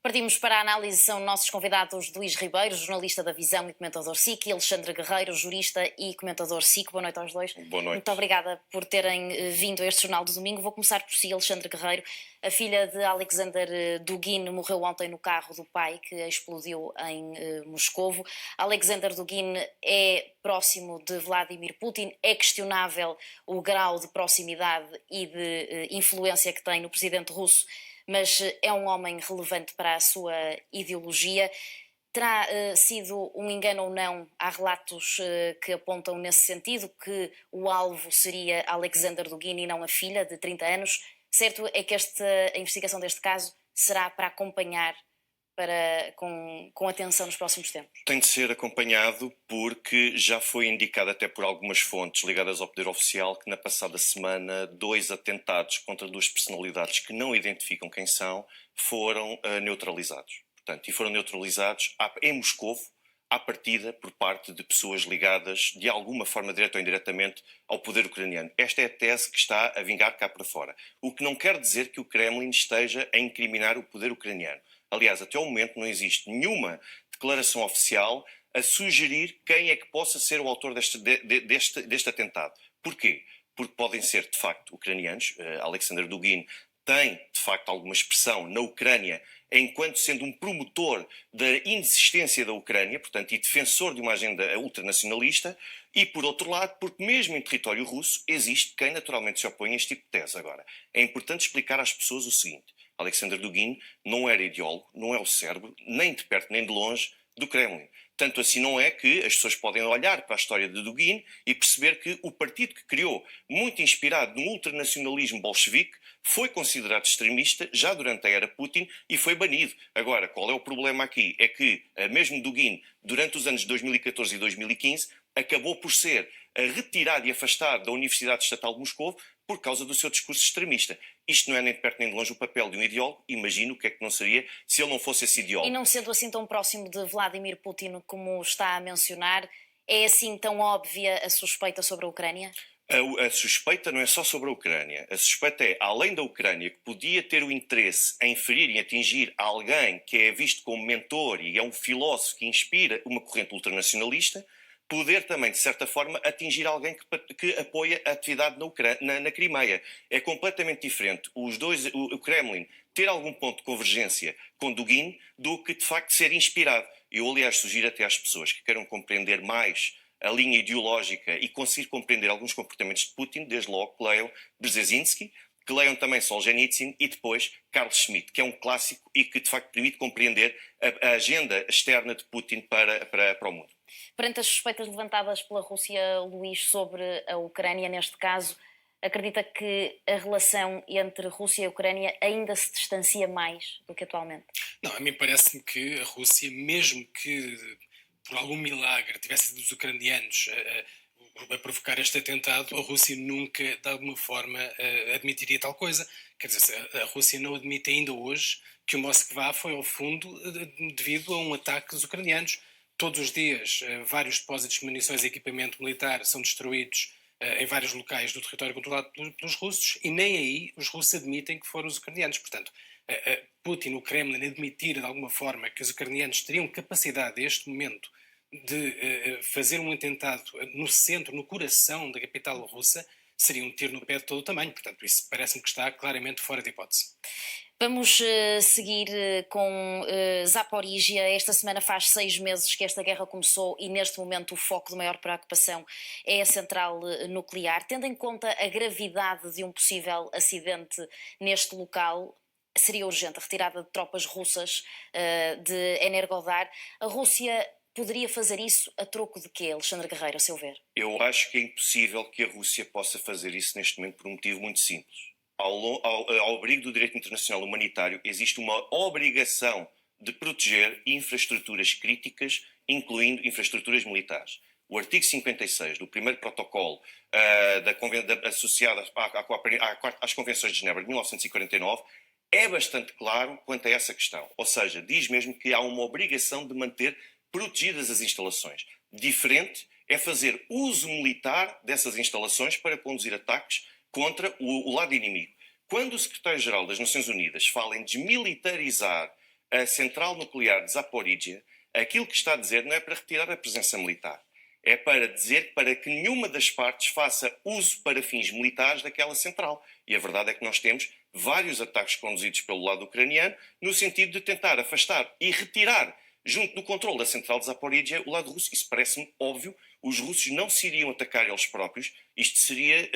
Partimos para a análise, são nossos convidados Luís Ribeiro, jornalista da Visão e comentador SIC, e Alexandre Guerreiro, jurista e comentador SIC. Boa noite aos dois. Boa noite. Muito obrigada por terem vindo a este Jornal do Domingo. Vou começar por si, Alexandre Guerreiro. A filha de Alexander Dugin morreu ontem no carro do pai, que explodiu em Moscovo. Alexander Dugin é próximo de Vladimir Putin. É questionável o grau de proximidade e de influência que tem no presidente russo, mas é um homem relevante para a sua ideologia. Terá sido um engano ou não? Há relatos que apontam nesse sentido, que o alvo seria Alexander Dugin e não a filha de 30 anos. Certo é que a investigação deste caso será para acompanhar com atenção nos próximos tempos. Tem de ser acompanhado porque já foi indicado até por algumas fontes ligadas ao poder oficial que na passada semana 2 atentados contra 2 personalidades que não identificam quem são foram neutralizados. Portanto, e foram neutralizados em Moscovo, à partida, por parte de pessoas ligadas de alguma forma, direta ou indiretamente, ao poder ucraniano. Esta é a tese que está a vingar cá para fora. O que não quer dizer que o Kremlin esteja a incriminar o poder ucraniano. Aliás, até o momento não existe nenhuma declaração oficial a sugerir quem é que possa ser o autor deste atentado. Porquê? Porque podem ser, de facto, ucranianos. Alexander Dugin tem, de facto, alguma expressão na Ucrânia enquanto sendo um promotor da inexistência da Ucrânia, portanto, e defensor de uma agenda ultranacionalista, e, por outro lado, porque mesmo em território russo existe quem naturalmente se opõe a este tipo de tese. Agora, é importante explicar às pessoas o seguinte: Alexander Dugin não era ideólogo, não é o cérebro, nem de perto nem de longe, do Kremlin. Tanto assim não é que as pessoas podem olhar para a história de Dugin e perceber que o partido que criou, muito inspirado no ultranacionalismo bolchevique, foi considerado extremista já durante a era Putin e foi banido. Agora, qual é o problema aqui? É que mesmo Dugin, durante os anos de 2014 e 2015, acabou por ser retirado e afastado da Universidade Estatal de Moscovo por causa do seu discurso extremista. Isto não é nem de perto nem de longe o papel de um ideólogo. Imagino o que é que não seria se ele não fosse esse ideólogo. E não sendo assim tão próximo de Vladimir Putin como está a mencionar, é assim tão óbvia a suspeita sobre a Ucrânia? A suspeita não é só sobre a Ucrânia. A suspeita é, além da Ucrânia, que podia ter o interesse em ferir e atingir alguém que é visto como mentor e é um filósofo que inspira uma corrente ultranacionalista, poder também, de certa forma, atingir alguém que apoia a atividade na Crimeia. É completamente diferente o Kremlin ter algum ponto de convergência com Dugin do que, de facto, ser inspirado. Eu, aliás, sugiro até às pessoas que queiram compreender mais a linha ideológica e conseguir compreender alguns comportamentos de Putin, desde logo que leiam Brzezinski, que leiam também Solzhenitsyn e depois Carl Schmitt, que é um clássico e que, de facto, permite compreender a agenda externa de Putin para o mundo. Perante as suspeitas levantadas pela Rússia, Luís, sobre a Ucrânia, neste caso, acredita que a relação entre Rússia e Ucrânia ainda se distancia mais do que atualmente? Não, a mim parece-me que a Rússia, mesmo que por algum milagre tivesse sido os ucranianos a provocar este atentado, a Rússia nunca, de alguma forma, admitiria tal coisa. Quer dizer, a Rússia não admite ainda hoje que o Moskva foi ao fundo devido a um ataque dos ucranianos. Todos os dias, vários depósitos de munições e equipamento militar são destruídos em vários locais do território controlado pelos russos, e nem aí os russos admitem que foram os ucranianos. Portanto, Putin, o Kremlin, admitir de alguma forma que os ucranianos teriam capacidade, neste momento, de fazer um atentado no centro, no coração da capital russa, seria um tiro no pé de todo o tamanho. Portanto, isso parece-me que está claramente fora de hipótese. Vamos seguir com Zaporígia. Esta semana faz 6 meses que esta guerra começou e neste momento o foco de maior preocupação é a central nuclear. Tendo em conta a gravidade de um possível acidente neste local, seria urgente a retirada de tropas russas de Energodar. A Rússia poderia fazer isso a troco de quê, Alexandre Guerreiro, a seu ver? Eu acho que é impossível que a Rússia possa fazer isso neste momento por um motivo muito simples. Ao abrigo do direito internacional humanitário, existe uma obrigação de proteger infraestruturas críticas, incluindo infraestruturas militares. O artigo 56 do primeiro protocolo associado às Convenções de Genebra de 1949 é bastante claro quanto a essa questão. Ou seja, diz mesmo que há uma obrigação de manter protegidas as instalações. Diferente é fazer uso militar dessas instalações para conduzir ataques contra o lado inimigo. Quando o secretário-geral das Nações Unidas fala em desmilitarizar a central nuclear de Zaporizhia, aquilo que está a dizer não é para retirar a presença militar. É para dizer para que nenhuma das partes faça uso para fins militares daquela central. E a verdade é que nós temos vários ataques conduzidos pelo lado ucraniano no sentido de tentar afastar e retirar, junto do controle da central de Zaporizhia, o lado russo. Isso parece-me óbvio. Os russos não se iriam atacar eles próprios. Isto seria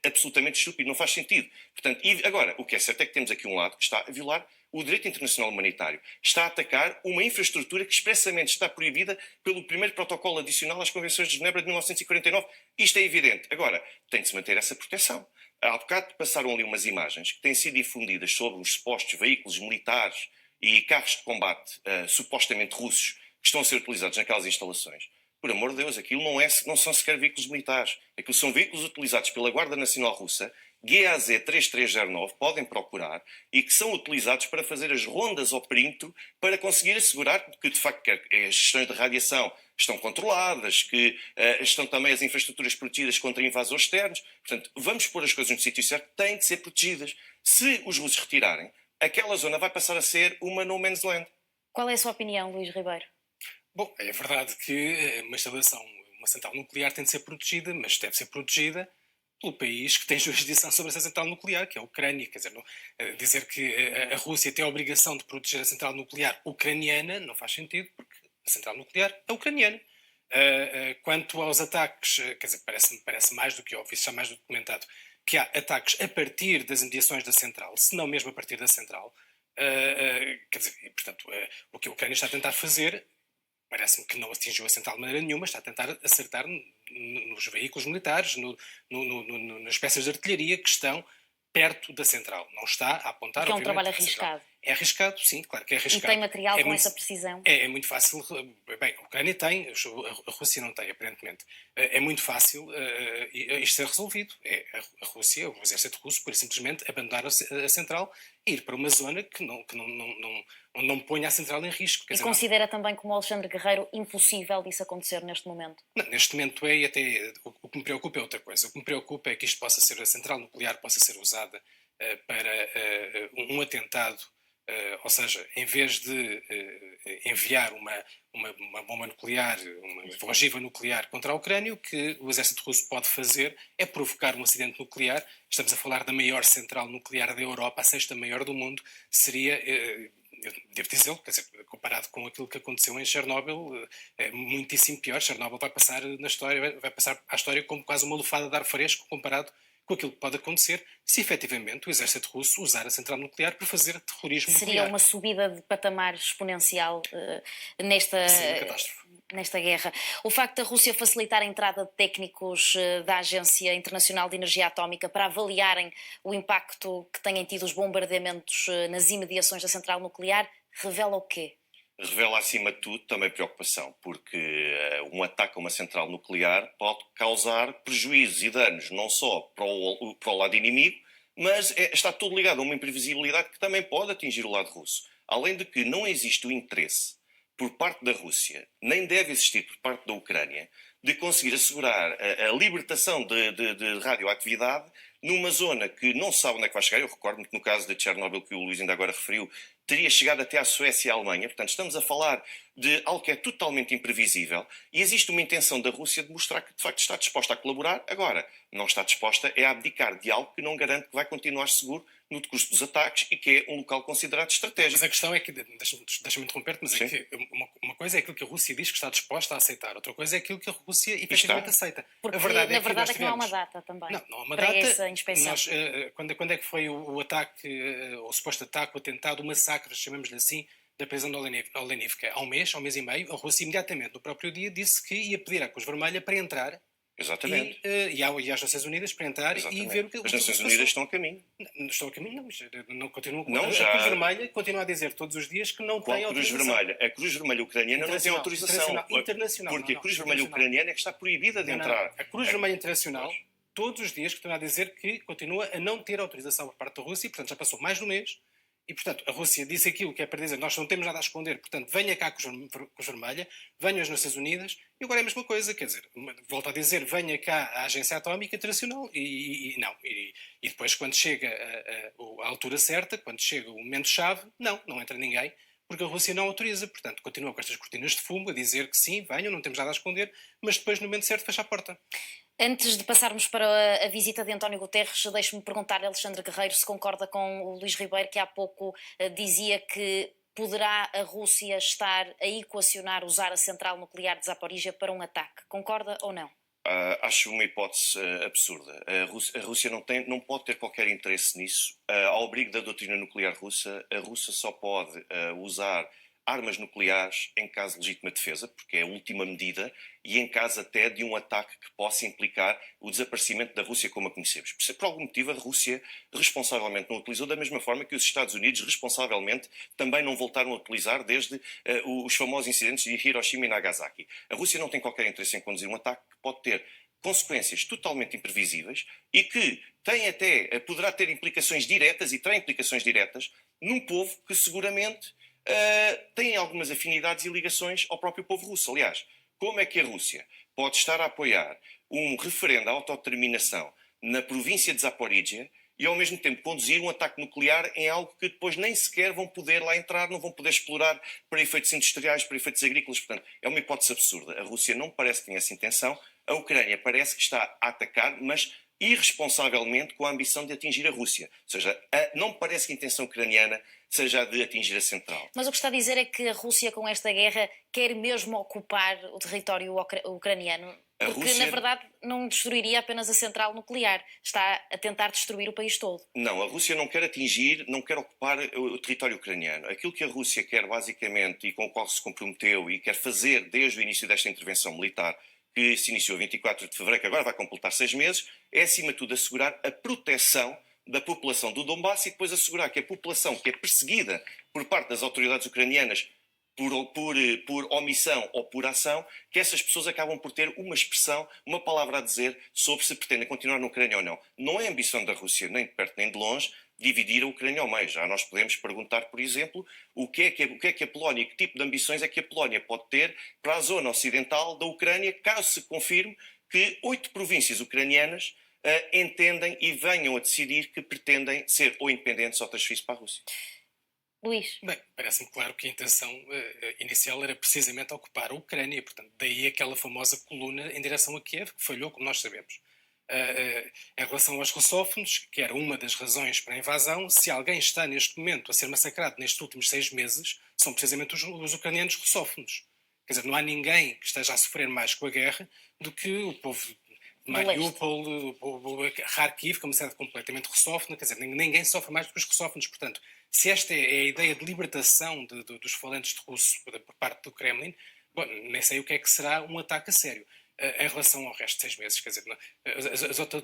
absolutamente estúpido, não faz sentido. Portanto, e agora, o que é certo é que temos aqui um lado que está a violar o direito internacional humanitário. Está a atacar uma infraestrutura que expressamente está proibida pelo primeiro protocolo adicional às Convenções de Genebra de 1949. Isto é evidente. Agora, tem de se manter essa proteção. Há bocado passaram ali umas imagens que têm sido difundidas sobre os supostos veículos militares e carros de combate supostamente russos que estão a ser utilizados naquelas instalações. Por amor de Deus, aquilo não são sequer veículos militares. Aquilo são veículos utilizados pela Guarda Nacional Russa, GAZ 3309, podem procurar, e que são utilizados para fazer as rondas ao perímetro para conseguir assegurar que, de facto, as questões de radiação estão controladas, que estão também as infraestruturas protegidas contra invasores externos. Portanto, vamos pôr as coisas no sítio certo, têm de ser protegidas. Se os russos retirarem, aquela zona vai passar a ser uma no man's land. Qual é a sua opinião, Luís Ribeiro? Bom, é verdade que uma central nuclear tem de ser protegida, mas deve ser protegida pelo país que tem jurisdição sobre essa central nuclear, que é a Ucrânia. Quer dizer, dizer que a Rússia tem a obrigação de proteger a central nuclear ucraniana não faz sentido, porque a central nuclear é ucraniana. Quanto aos ataques, quer dizer, parece mais do que óbvio, isso já mais documentado, que há ataques a partir das imediações da central, se não mesmo a partir da central. Quer dizer, portanto, o que a Ucrânia está a tentar fazer, parece-me que não atingiu a central de maneira nenhuma, está a tentar acertar nos veículos militares, nas peças de artilharia que estão perto da central. Não está a apontar, que é um trabalho arriscado. arriscado. É arriscado, sim, claro que é arriscado. E tem material com muito, essa precisão? É muito fácil. Bem, a Ucrânia tem, a Rússia não tem, aparentemente. É muito fácil isto ser resolvido. A Rússia, o exército russo, por simplesmente abandonar a central e ir para uma zona que não ponha a central em risco. E considera também, como Alexandre Guerreiro, impossível disso acontecer neste momento? Não, neste momento e até o que me preocupa é outra coisa. O que me preocupa é que isto possa ser, a central nuclear possa ser usada para um atentado. Ou seja, em vez de enviar uma bomba nuclear, uma ogiva nuclear contra a Ucrânia, o que o exército russo pode fazer é provocar um acidente nuclear. Estamos a falar da maior central nuclear da Europa, a sexta maior do mundo. Seria, eu devo dizê-lo, quer dizer, comparado com aquilo que aconteceu em Chernobyl, é muitíssimo pior. Chernobyl vai passar na história, vai passar à história como quase uma lufada de ar fresco comparado com aquilo que pode acontecer se efetivamente o exército russo usar a central nuclear para fazer terrorismo nuclear. Seria uma subida de patamar exponencial nesta guerra. O facto da Rússia facilitar a entrada de técnicos da Agência Internacional de Energia Atómica para avaliarem o impacto que têm tido os bombardeamentos nas imediações da central nuclear revela o quê? Revela, acima de tudo, também preocupação, porque um ataque a uma central nuclear pode causar prejuízos e danos não só para o lado inimigo, mas está tudo ligado a uma imprevisibilidade que também pode atingir o lado russo. Além de que não existe o interesse por parte da Rússia, nem deve existir por parte da Ucrânia, de conseguir assegurar a libertação de radioatividade numa zona que não se sabe onde é que vai chegar. Eu recordo-me que no caso de Chernobyl, que o Luís ainda agora referiu, teria chegado até à Suécia e à Alemanha. Portanto, estamos a falar de algo que é totalmente imprevisível e existe uma intenção da Rússia de mostrar que, de facto, está disposta a colaborar. Agora, não está disposta a abdicar de algo que não garante que vai continuar seguro no decurso dos ataques e que é um local considerado estratégico. Mas a questão é que, deixa-me interromper-te, mas é que uma coisa é aquilo que a Rússia diz que está disposta a aceitar, outra coisa é aquilo que a Rússia efetivamente aceita. Porque, na verdade é que não há uma data também. Não há uma para data. Essa inspeção. Quando é que foi o ataque, o suposto ataque, o atentado, o massacre, chamemos-lhe assim, da prisão de Olenivka? Há um mês e meio, a Rússia imediatamente, no próprio dia, disse que ia pedir à Cruz Vermelha para entrar. Exatamente. E às Nações Unidas para entrar. Exatamente. E ver o que as Nações Unidas estão a caminho. Não estão a caminho, não continuam. Não, a Cruz Vermelha continua a dizer todos os dias que não tem autorização. A Cruz Vermelha ucraniana não tem autorização. Internacional. Porque a Cruz Vermelha ucraniana é que está proibida de entrar. A Cruz Vermelha Internacional, todos os dias, continua a dizer que continua a não ter autorização por parte da Rússia, e, portanto, já passou mais de um mês. E, portanto, a Rússia disse aquilo que é para dizer nós não temos nada a esconder, portanto, venha cá a Cruz Vermelha, venham as Nações Unidas, e agora é a mesma coisa, quer dizer, volto a dizer, venha cá a Agência Atómica Internacional, e depois, quando chega a altura certa, quando chega o momento-chave, não entra ninguém, porque a Rússia não autoriza. Portanto, continua com estas cortinas de fumo a dizer que sim, venham, não temos nada a esconder, mas depois, no momento certo, fecha a porta. Antes de passarmos para a visita de António Guterres, deixe-me perguntar a Alexandre Guerreiro se concorda com o Luís Ribeiro, que há pouco dizia que poderá a Rússia estar a equacionar usar a central nuclear de Zaporíjia para um ataque. Concorda ou não? Acho uma hipótese absurda. A Rússia não pode ter qualquer interesse nisso. Ao abrigo da doutrina nuclear russa, a Rússia só pode usar armas nucleares em caso de legítima defesa, porque é a última medida, e em caso até de um ataque que possa implicar o desaparecimento da Rússia como a conhecemos. Por algum motivo, a Rússia responsavelmente não utilizou, da mesma forma que os Estados Unidos responsavelmente também não voltaram a utilizar desde os famosos incidentes de Hiroshima e Nagasaki. A Rússia não tem qualquer interesse em conduzir um ataque que pode ter consequências totalmente imprevisíveis e que poderá ter implicações diretas e terá implicações diretas num povo que seguramente têm algumas afinidades e ligações ao próprio povo russo. Aliás, como é que a Rússia pode estar a apoiar um referendo à autodeterminação na província de Zaporíjia e ao mesmo tempo conduzir um ataque nuclear em algo que depois nem sequer vão poder lá entrar, não vão poder explorar para efeitos industriais, para efeitos agrícolas? Portanto, é uma hipótese absurda. A Rússia não parece que tenha essa intenção, a Ucrânia parece que está a atacar, mas irresponsavelmente com a ambição de atingir a Rússia. Ou seja, não parece que a intenção ucraniana seja a de atingir a central. Mas o que está a dizer é que a Rússia, com esta guerra, quer mesmo ocupar o território ucraniano. Porque, na verdade, não destruiria apenas a central nuclear. Está a tentar destruir o país todo. Não, a Rússia não quer atingir, não quer ocupar o território ucraniano. Aquilo que a Rússia quer, basicamente, e com o qual se comprometeu e quer fazer desde o início desta intervenção militar, que se iniciou 24 de fevereiro, que agora vai completar 6 meses, é, acima de tudo, assegurar a proteção da população do Donbass e depois assegurar que a população que é perseguida por parte das autoridades ucranianas por omissão ou por ação, que essas pessoas acabam por ter uma expressão, uma palavra a dizer sobre se pretendem continuar na Ucrânia ou não. Não é a ambição da Rússia, nem de perto nem de longe, dividir a Ucrânia ao meio. Já nós podemos perguntar, por exemplo, o que é que a Polónia, que tipo de ambições é que a Polónia pode ter para a zona ocidental da Ucrânia, caso se confirme que 8 províncias ucranianas entendem e venham a decidir que pretendem ser ou independentes ou transferir-se para a Rússia. Luís? Bem, parece-me claro que a intenção inicial era precisamente ocupar a Ucrânia, portanto, daí aquela famosa coluna em direção a Kiev, que falhou, como nós sabemos. Em relação aos russófonos, que era uma das razões para a invasão, se alguém está neste momento a ser massacrado nestes últimos 6 meses, são precisamente os ucranianos russófonos. Quer dizer, não há ninguém que esteja a sofrer mais com a guerra do que o povo de Mariupol, Kharkiv, que é uma cidade completamente russófona. Quer dizer, ninguém sofre mais do que os russófonos. Portanto, se esta é a ideia de libertação dos falantes de russo por parte do Kremlin, bom, nem sei o que é que será um ataque a sério. Em relação ao resto de 6 meses, quer dizer,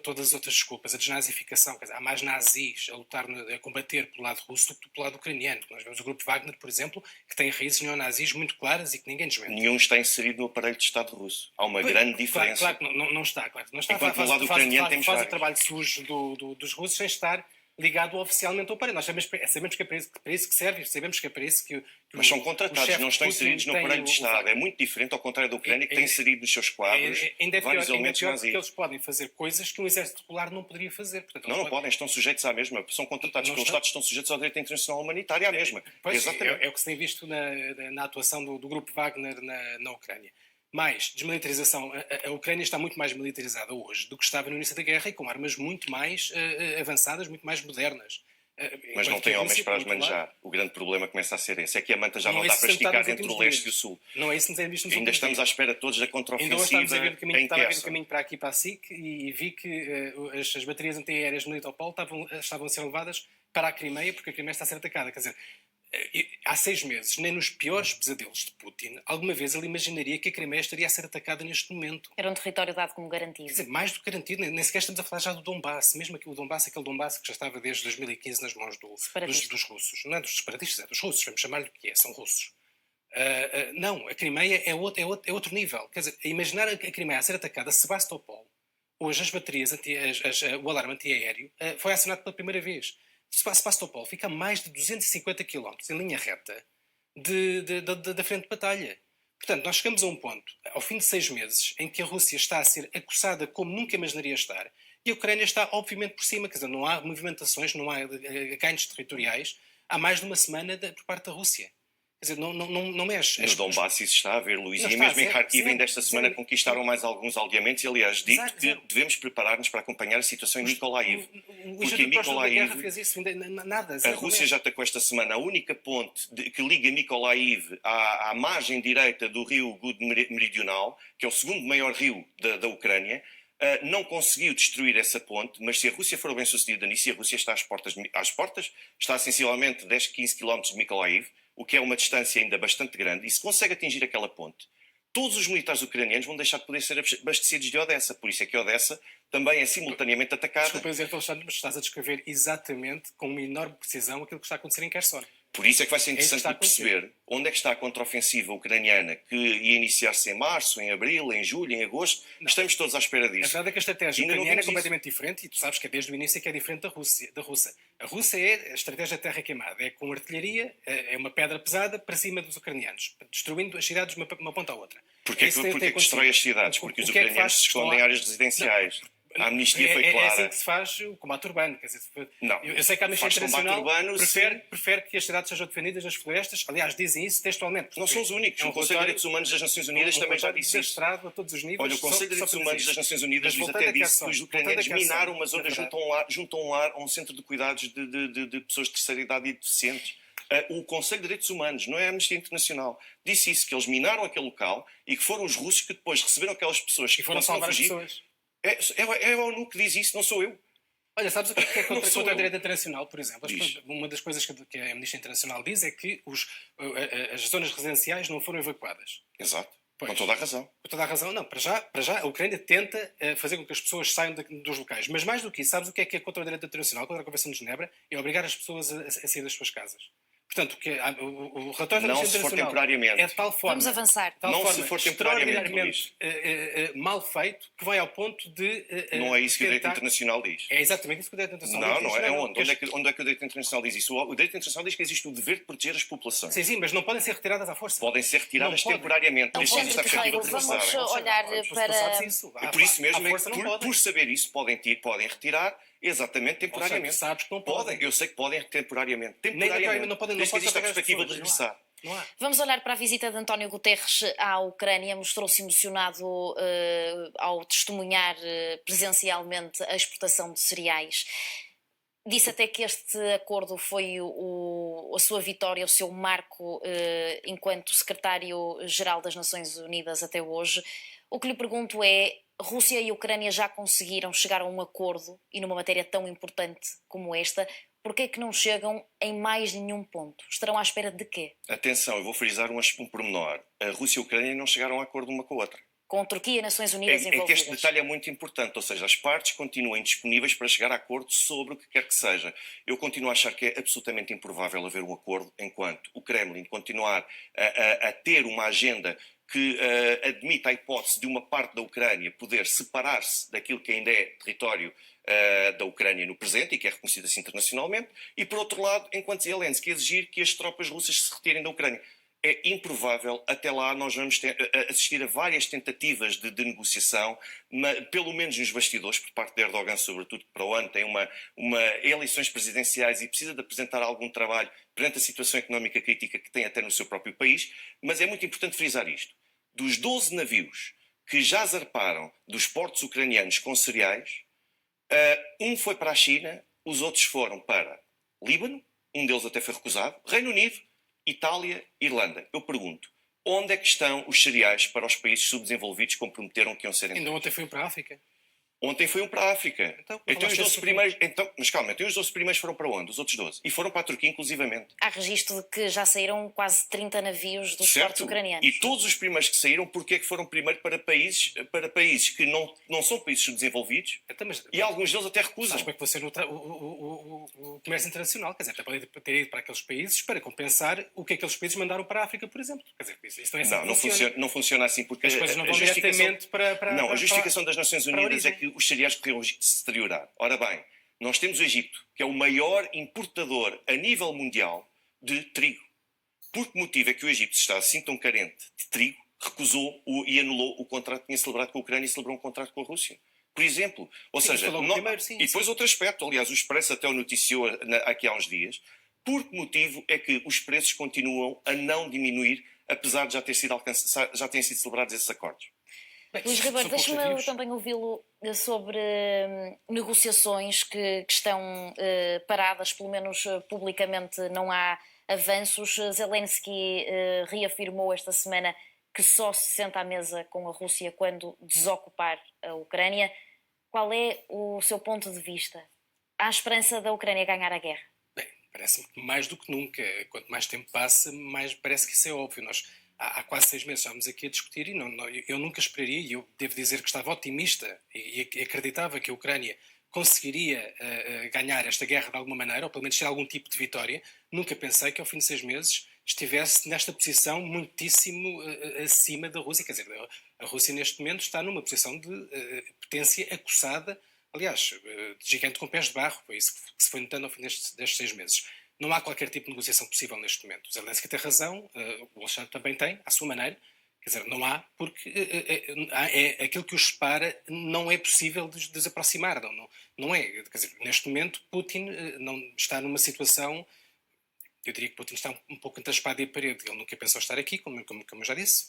todas as outras desculpas, a desnazificação, quer dizer, há mais nazis a lutar, a combater pelo lado russo do que pelo lado ucraniano. Nós vemos o grupo Wagner, por exemplo, que tem raízes neonazis muito claras e que ninguém desmente. Nenhum está inserido no aparelho de Estado russo. Há uma grande diferença. Claro que não está. Claro, não está. Enquanto no lado ucraniano temos faz o trabalho sujo dos russos sem estar ligado oficialmente ao aparelho. Nós sabemos que é para isso que serve, sabemos que é para isso que mas são contratados, não estão inseridos no aparelho de Estado. É muito diferente, ao contrário da Ucrânia, que tem inserido nos seus quadros vários elementos nazis. Porque eles podem fazer coisas que um exército regular não poderia fazer. Portanto, não podem, estão sujeitos à mesma. São contratados pelos Estados, estão sujeitos ao direito internacional humanitário à mesma. Pois, exatamente. É o que se tem visto na atuação do grupo Wagner na Ucrânia. Mais desmilitarização. A Ucrânia está muito mais militarizada hoje do que estava no início da guerra e com armas muito mais avançadas, muito mais modernas. Mas não tem homens para as manejar. O grande problema começa a ser esse. É que a manta já não dá para esticar entre o leste e o sul. Não é isso que nos tem visto nos Ainda estamos à espera todos da contraofensiva. Estava a ver o caminho para aqui, para a SIC, e vi que as baterias antiaéreas no Melitopol estavam a ser levadas para a Crimeia, porque a Crimeia está a ser atacada. Quer dizer, há 6 meses, nem nos piores pesadelos de Putin, alguma vez ele imaginaria que a Crimeia estaria a ser atacada neste momento. Era um território dado como garantido. Quer dizer, mais do que garantido, nem sequer estamos a falar já do Donbass. Mesmo aquele Donbass que já estava desde 2015 nas mãos dos russos. Não é dos separatistas, é dos russos, vamos chamar-lhe o que é, são russos. Não, a Crimeia é outro nível. Quer dizer, imaginar a Crimeia a ser atacada, Sebastopol, hoje as baterias, o alarme antiaéreo, foi acionado pela primeira vez. Sebastopol fica a mais de 250 km em linha reta da frente de batalha. Portanto, nós chegamos a um ponto, ao fim de 6 meses, em que a Rússia está a ser acossada como nunca imaginaria estar, e a Ucrânia está, obviamente, por cima. Quer dizer, não há movimentações, não há ganhos territoriais, há mais de uma semana por parte da Rússia. Quer dizer, não mexe. No Donbass isso está a ver, Luís. Não E está, mesmo em zero, Kharkiv, zero, ainda esta semana, zero. conquistaram mais alguns aldeamentos. E, aliás, digo Exato, que zero. devemos preparar-nos para acompanhar a situação em Mykolaiv. O Porque Egito em da Guerra Mykolaiv, fez isso, nada. a Zero, não Rússia mexe. já atacou esta semana a única ponte que liga Mykolaiv à margem direita do rio Gud Meridional, que é o segundo maior rio da Ucrânia. Não conseguiu destruir essa ponte, mas se a Rússia for bem sucedida nisso, e a Rússia está às portas, está sensivelmente 10, 15 km de Mykolaiv, o que é uma distância ainda bastante grande, e se consegue atingir aquela ponte, todos os militares ucranianos vão deixar de poder ser abastecidos de Odessa. Por isso é que Odessa também é simultaneamente atacada. Desculpa dizer, Alexandre, mas estás a descrever exatamente, com uma enorme precisão, aquilo que está a acontecer em Kherson. Por isso é que vai ser É isso que interessante está a de perceber onde é que está a contraofensiva ucraniana, que ia iniciar-se em março, em abril, em julho, em agosto. Estamos todos à espera A disso. verdade é que a estratégia Ainda não ucraniana é vimos completamente diferente e tu sabes que é desde o início que é diferente da Rússia. A Rússia é a estratégia de terra queimada, é com artilharia, é uma pedra pesada para cima dos ucranianos, destruindo as cidades de uma ponta à outra. Porquê É isso que que tem destrói as cidades? O- Porque o os que é que ucranianos faz? se escondem em áreas residenciais. A amnistia foi É clara. assim que se faz o combate urbano. Quer dizer, Não. eu sei que a Amnistia Faz combate Internacional urbano, prefere que as cidades sejam defendidas das florestas. Aliás, dizem isso textualmente. Não são os únicos. É um O Conselho de relatório- Direitos Humanos das Nações Unidas um também já relatório disse isso. desastrado a todos os níveis. Olha, o Conselho de Direitos para Humanos dizer das isso. Nações Unidas Mas até voltando a disse Kherson, que os voltando a ucranianos Kherson, minaram uma zona, na verdade. juntam um lar a um centro de cuidados de pessoas de terceira idade e deficientes. O Conselho de Direitos Humanos, não é a Amnistia Internacional, disse isso, que eles minaram aquele local e que foram os russos que depois receberam aquelas pessoas que E foram conseguiram salvar as fugir. pessoas. É a ONU que diz isso, não sou eu. Olha, sabes o que é Não contra, sou contra o eu. direito internacional, por exemplo? Diz. Uma das coisas que a Amnistia Internacional diz é que as zonas residenciais não foram evacuadas. Exato, Pois. com toda a razão. Por toda a razão, não. Para já a Ucrânia tenta fazer com que as pessoas saiam dos locais. Mas mais do que isso, sabes o que é contra o direito internacional, contra a Convenção de Genebra? É obrigar as pessoas a sair das suas casas. Portanto, o relatório da Não Amnistia se for Internacional temporariamente. é de tal forma... Vamos avançar. de tal Não se forma for temporariamente, extraordinariamente mal feito, que vai ao ponto de... Não é isso que o direito tentar- internacional diz. É exatamente isso que o direito internacional Não, diz. não é onde? que as- Onde é que o direito internacional diz isso? O direito internacional diz que existe o dever de proteger as populações. Sim, mas não podem ser retiradas à força. Podem ser retiradas Não podem. temporariamente, Não desde que podem. exista a perspectiva Carreiro, de vamos regressarem. olhar Tu para... sabes isso. E por isso mesmo, À força não podem. por saber isso, podem retirar exatamente temporariamente. tu sabes que não podem. Eu sei que podem temporariamente. temporariamente, não podem- não Desde que podes exista a obrigar as perspectiva de pessoas, não há. regressar. Não há. Vamos olhar para a visita de António Guterres à Ucrânia. Mostrou-se emocionado ao testemunhar presencialmente a exportação de cereais. Disse até que este acordo foi a sua vitória, o seu marco enquanto secretário-geral das Nações Unidas até hoje. O que lhe pergunto é, Rússia e Ucrânia já conseguiram chegar a um acordo, e numa matéria tão importante como esta, porquê é que não chegam em mais nenhum ponto? Estarão à espera de quê? Atenção, eu vou frisar um pormenor. A Rússia e a Ucrânia não chegaram a acordo uma com a outra. Com a Turquia e Nações Unidas É que envolvidas. este detalhe é muito importante, ou seja, as partes continuem disponíveis para chegar a acordo sobre o que quer que seja. Eu continuo a achar que é absolutamente improvável haver um acordo enquanto o Kremlin continuar a ter uma agenda que admita a hipótese de uma parte da Ucrânia poder separar-se daquilo que ainda é território da Ucrânia no presente e que é reconhecido assim internacionalmente, e por outro lado, enquanto Zelensky exigir que as tropas russas se retirem da Ucrânia. É improvável, até lá nós vamos assistir a várias tentativas de negociação, pelo menos nos bastidores, por parte de Erdogan, sobretudo, que para o ano tem uma eleições presidenciais e precisa de apresentar algum trabalho perante a situação económica crítica que tem até no seu próprio país, mas é muito importante frisar isto. Dos 12 navios que já zarparam dos portos ucranianos com cereais, um foi para a China, os outros foram para Líbano, um deles até foi recusado, Reino Unido, Itália, Irlanda. Eu pergunto, onde é que estão os cereais para os países subdesenvolvidos que comprometeram que iam ser Ainda ontem fui para a África. Ontem foi um para a África. Então, Os 12 primeiros. Mas calma, os 12 primeiros foram para onde? Os outros 12. E foram para a Turquia, inclusivamente. Há registro de que já saíram quase 30 navios dos portos Certo? ucranianos. E todos os primeiros que saíram, porque é que foram primeiro para países que não são países subdesenvolvidos, Então, mas, e alguns deles até recusam. sabes como é que vai ser o comércio internacional? Quer dizer, até podem ter ido para aqueles países para compensar o que aqueles países mandaram para a África, por exemplo. Quer dizer, isso não é assim Não, que não funciona assim, porque As coisas não a vão justificação- diretamente para Não, a justificação das Nações para a Unidas é origem. que os cereais corriam risco de se deteriorar. Ora bem, nós temos o Egito, que é o maior importador a nível mundial de trigo. Por que motivo é que o Egito está assim tão carente de trigo, recusou e anulou o contrato que tinha celebrado com a Ucrânia e celebrou um contrato com a Rússia? Por exemplo. Ou Sim, seja, isso foi logo primeiro, sim, e depois outro aspecto, aliás, o Expresso até o noticiou aqui há uns dias, por que motivo é que os preços continuam a não diminuir, apesar de já terem sido celebrados esses acordos? Bem, Luís são Ribeiro, poucos deixa-me navios. também ouvi-lo sobre negociações que estão paradas, pelo menos publicamente não há avanços. Zelensky reafirmou esta semana que só se senta à mesa com a Rússia quando desocupar a Ucrânia. Qual é o seu ponto de vista? Há esperança da Ucrânia ganhar a guerra? Bem, parece-me que mais do que nunca. Quanto mais tempo passa, mais parece que isso é óbvio. Nós, há quase 6 meses estávamos aqui a discutir e eu nunca esperaria, e eu devo dizer que estava otimista e acreditava que a Ucrânia conseguiria ganhar esta guerra de alguma maneira, ou pelo menos ter algum tipo de vitória. Nunca pensei que ao fim de 6 meses estivesse nesta posição muitíssimo acima da Rússia. Quer dizer, a Rússia neste momento está numa posição de potência acossada, aliás, de gigante com pés de barro. Foi isso que se foi notando ao fim destes 6 meses. Não há qualquer tipo de negociação possível neste momento. O Zelensky tem razão, o Alexandre também tem, à sua maneira. Quer dizer, não há, porque aquilo que os separa não é possível de desaproximar. Não é. Quer dizer, neste momento, Putin não está numa situação. Eu diria que Putin está um pouco entre a espada e a parede. Ele nunca pensou estar aqui, como eu já disse.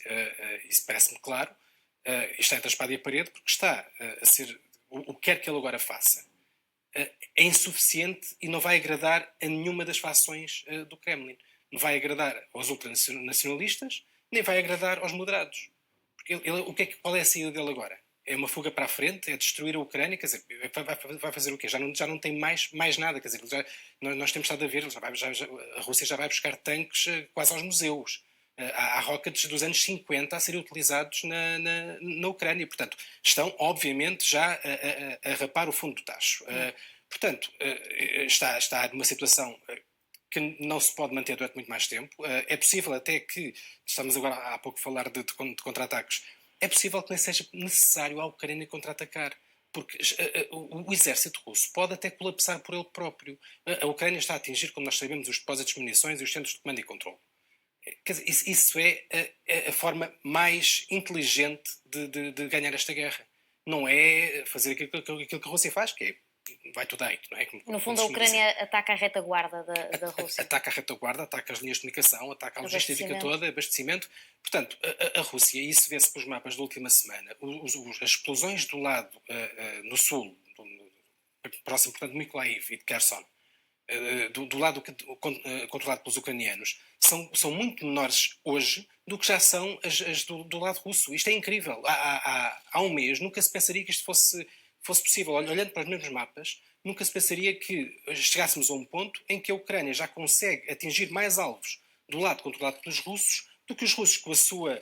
Isso parece-me claro. Está entre a espada e a parede porque está a ser. O que quer que ele agora faça é insuficiente e não vai agradar a nenhuma das fações do Kremlin. Não vai agradar aos ultranacionalistas, nem vai agradar aos moderados. Porque qual é a saída dele agora? É uma fuga para a frente? É destruir a Ucrânia? Quer dizer, vai fazer o quê? Já não tem mais nada. Quer dizer, nós temos estado a ver, a Rússia já vai buscar tanques quase aos museus. Há rockets dos anos 50 a serem utilizados na Ucrânia. Portanto, estão, obviamente, já a rapar o fundo do tacho. Portanto, está numa situação que não se pode manter durante muito mais tempo. É possível até que, estamos agora há pouco a falar de contra-ataques, é possível que nem seja necessário a Ucrânia contra-atacar. Porque o exército russo pode até colapsar por ele próprio. A Ucrânia está a atingir, como nós sabemos, os depósitos de munições e os centros de comando e controle. Quer dizer, isso é a forma mais inteligente de ganhar esta guerra. Não é fazer aquilo que a Rússia faz, que é vai to date, não é? No fundo, a Ucrânia ataca a retaguarda da Rússia. Ataca a retaguarda, ataca as linhas de comunicação, ataca a logística toda, abastecimento. Portanto, a Rússia, e isso vê-se pelos mapas da última semana, as explosões do lado no sul, próximo, portanto, de Mykolaiv e de Kherson, do lado controlado pelos ucranianos, são muito menores hoje do que já são as do lado russo. Isto é incrível. Há um mês nunca se pensaria que isto fosse possível. Olhando para os mesmos mapas, nunca se pensaria que chegássemos a um ponto em que a Ucrânia já consegue atingir mais alvos do lado controlado pelos russos do que os russos, com a sua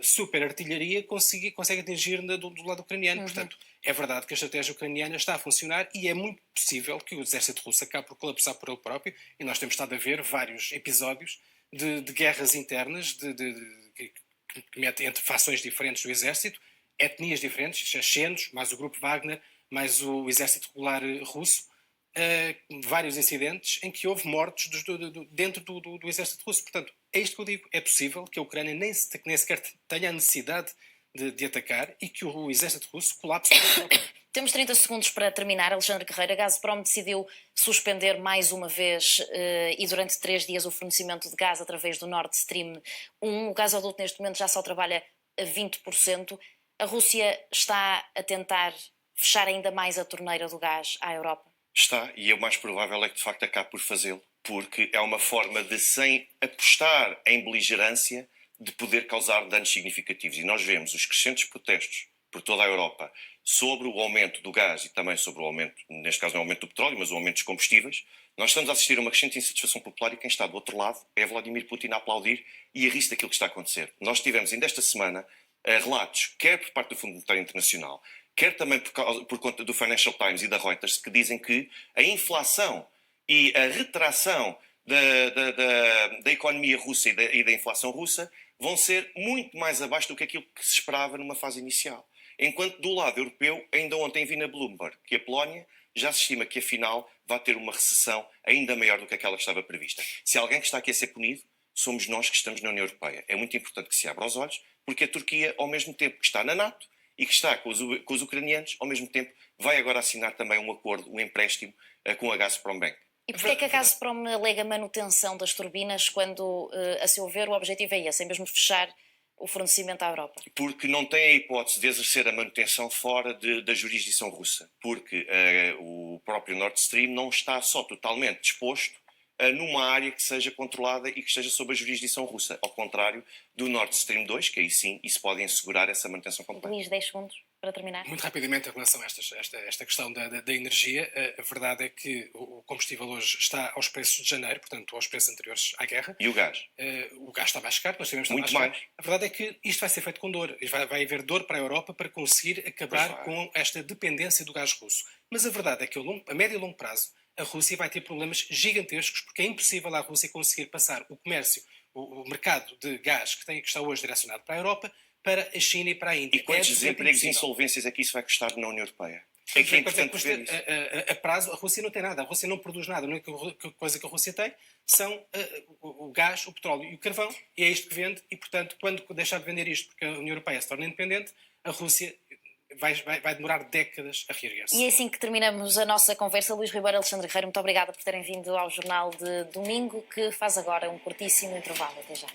super artilharia, conseguem atingir do lado ucraniano. Portanto, é verdade que a estratégia ucraniana está a funcionar e é muito possível que o exército russo acabe por colapsar por ele próprio, e nós temos estado a ver vários episódios de guerras internas que metem entre fações diferentes do exército, etnias diferentes, chechenos, mais o grupo Wagner, mais o exército regular russo, vários incidentes em que houve mortos dentro do exército russo. Portanto, é isto que eu digo. É possível que a Ucrânia nem sequer tenha a necessidade de atacar e que o exército russo colapse. Temos 30 segundos para terminar. Alexandre Guerreiro, a Gazprom decidiu suspender mais uma vez e durante 3 dias o fornecimento de gás através do Nord Stream 1. O gasoduto neste momento já só trabalha a 20%. A Rússia está a tentar fechar ainda mais a torneira do gás à Europa? Está, e o mais provável é que de facto acabe por fazê-lo, porque é uma forma de, sem apostar em beligerância, de poder causar danos significativos. E nós vemos os crescentes protestos por toda a Europa sobre o aumento do gás e também sobre o aumento, neste caso não é o aumento do petróleo, mas o aumento dos combustíveis. Nós estamos a assistir a uma crescente insatisfação popular e quem está do outro lado é Vladimir Putin a aplaudir e a rir daquilo que está a acontecer. Nós tivemos ainda esta semana relatos, quer por parte do Fundo Monetário Internacional, quer também por conta do Financial Times e da Reuters, que dizem que a inflação e a retração da economia russa e da inflação russa vão ser muito mais abaixo do que aquilo que se esperava numa fase inicial. Enquanto do lado europeu, ainda ontem vi na Bloomberg que a Polónia já se estima que afinal vai ter uma recessão ainda maior do que aquela que estava prevista. Se alguém que está aqui a ser punido, somos nós que estamos na União Europeia. É muito importante que se abra os olhos, porque a Turquia, ao mesmo tempo que está na NATO e que está com os ucranianos, ao mesmo tempo vai agora assinar também um acordo, um empréstimo com a Gazprom Bank. E porquê é que a Gazprom alega manutenção das turbinas quando, a seu ver, o objetivo é esse, é mesmo fechar o fornecimento à Europa? Porque não tem a hipótese de exercer a manutenção fora da jurisdição russa, porque o próprio Nord Stream não está só totalmente disposto numa área que seja controlada e que esteja sob a jurisdição russa, ao contrário do Nord Stream 2, que aí sim isso pode assegurar essa manutenção completa. Luís, 10 segundos para terminar. Muito rapidamente, em relação a esta questão da energia, a verdade é que o combustível hoje está aos preços de janeiro, portanto, aos preços anteriores à guerra. E o gás? O gás está mais caro, nós sabemos que está Muito mais caro. mais. A verdade é que isto vai ser feito com dor. Vai haver dor para a Europa para conseguir acabar com esta dependência do gás russo. Mas a verdade é que a médio e longo prazo a Rússia vai ter problemas gigantescos, porque é impossível à Rússia conseguir passar o comércio, o mercado de gás que está hoje direcionado para a Europa, para a China e para a Índia. E quantos desempregos e insolvências é que isso vai custar na União Europeia? É que é importante ver isso. A prazo, a Rússia não tem nada. A Rússia não produz nada. A única coisa que a Rússia tem são o gás, o petróleo e o carvão. E é isto que vende. E, portanto, quando deixar de vender isto, porque a União Europeia se torna independente, a Rússia vai demorar décadas a reerguer-se. E é assim que terminamos a nossa conversa. Luís Ribeiro, Alexandre Guerreiro, muito obrigada por terem vindo ao Jornal de Domingo, que faz agora um curtíssimo intervalo. Até já.